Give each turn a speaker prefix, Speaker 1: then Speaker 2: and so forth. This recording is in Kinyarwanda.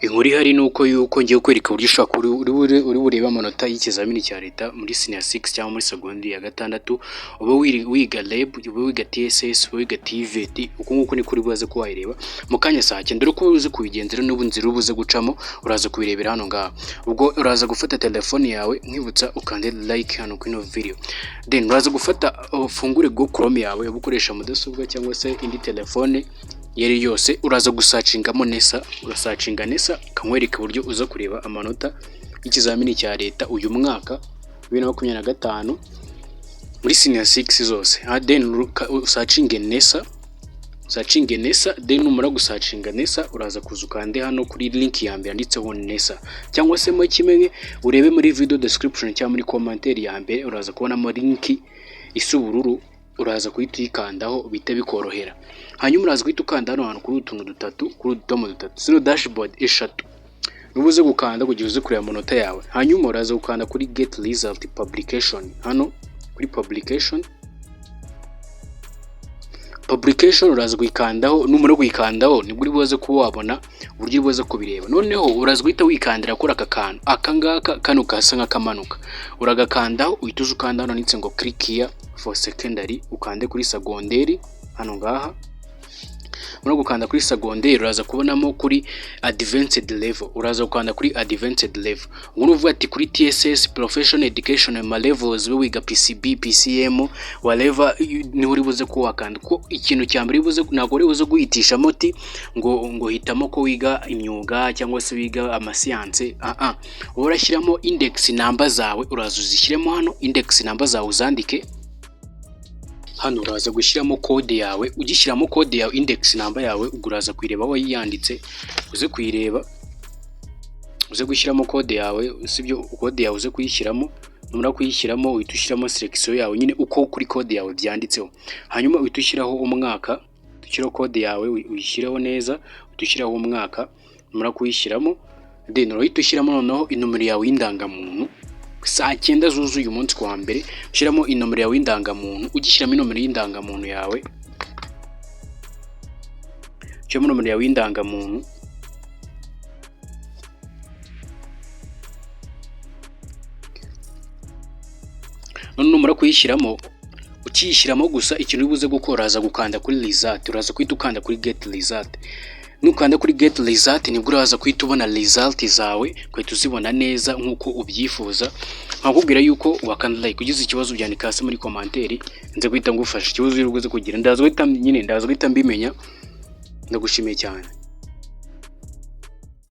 Speaker 1: Inkuru ihari nuko yuko ngiye kwereka uburyo ushobora uri bureba amanota y'ikizamini cya leta muri senior 6 cyangwa muri secondaire ya gatandatu, uba wiga REB, uba wiga TSS, uba wiga TVET, uko nguko ni kuri buze ko wayireba mu kanya saa 9. Dore ko uzi kubigenzera n'ubu nzira ubuze gucamo, uraza kubirebera hano ngaha. Ubwo uraza gufata telefone yawe, nkibutsa ukande like hano kuri no video, then uraza gufata ufungure Google Chrome yawe, ubukoresha mudasobwa cyangwa se indi telefone yari yose, uraza gusacingamo NESA, urasacinga NESA kamwereka uburyo uza kureba amanota y'ikizamini cya leta uyu mwaka 2025 muri senior 6 zose. Then usacinge NESA, then numara gusacinga NESA uraza kuzukande hano kuri link ya mbere yanditseho NESA, cyangwa se mu kimenye urebe muri video description cyangwa muri commentaire ya mbere, uraza kubonamo link isa ubururu, uraza kuyikandaho bite bikorohera. Hanyuma uraza kuyikanda hano hantu kuri utuntu dutatu, kuri utudomo dutatu, sino dashboard eshatu, nubuze gukanda kugira uze kureba amanota yawe. Hanyuma uraza gukanda kuri get result publication, hano kuri publication uraza kuyikandaho. Numara kuyikandaho nibwo uri buze kuba wabona uburyo buze kubireba. Noneho uraza guhita wikandira kuri aka kantu, akangaka kano kasa nk'akamanuka, uragakandaho uhita ukanda hano nitse ngo click here for secondary, ukande kuri secondaire hano ngaha. Muri gukanda kuri secondaire uraza kubonamo kuri advanced level, uraza gukanda kuri advanced level. Ngo uvuga ati kuri TSS professional education ma levels we wiga PCB, PCM, whatever, ni uri buze ko wakanda ko ikintu cyambere buze, ntago uri buze guhitisha moti ngo hitamo ko wiga imyuga cyangwa se wiga amasiyanse. Urashyiramo index number zawe, uraza uzishyiremo hano index number zawe uzandike hano. Uraza gushyiramo code yawe, ugishyiramo code yawe index number yawe, uguraza kuyireba aho yanditse, uze kuyireba, uze gushyiramo code yawe, sibyo code yawe uze kuyishyiramo. Numara kuyishyiramo uhita ushyiramo selection yawe nyine uko kuri code yawe byanditseho. Hanyuma uhita ushyiraho umwaka, dushyiraho code yawe uyishyiraho neza, udushyiraho umwaka. Numara kuyishyiramo then uhita ushyiramo noneho inomero yawe y'indangamuntu saa 9 zuzuye umunsi kwa mbere. Ushyiramo inomero yawe y'indangamuntu, ugishyiramo inomero y'indangamuntu yawe, ushyiramo inomero yawe y'indangamuntu. None numara kuyishyiramo, ukiyishyiramo gusa ikintu ubuze gukora aza gukanda kuri result, uraza kwita ukanda kuri get result. Nukanda kuri get result nibwo uraza kwita ubona result zawe, kwita uzibona neza nkuko ubyifuza. Nkakubwira yuko wakanda like, ugize ikibazo byandika hasi muri commentaire, nze guhita ngufasha ikibazo uri buze kugira. Ndaza guhita mbimenya. Ndagushimiye cyane.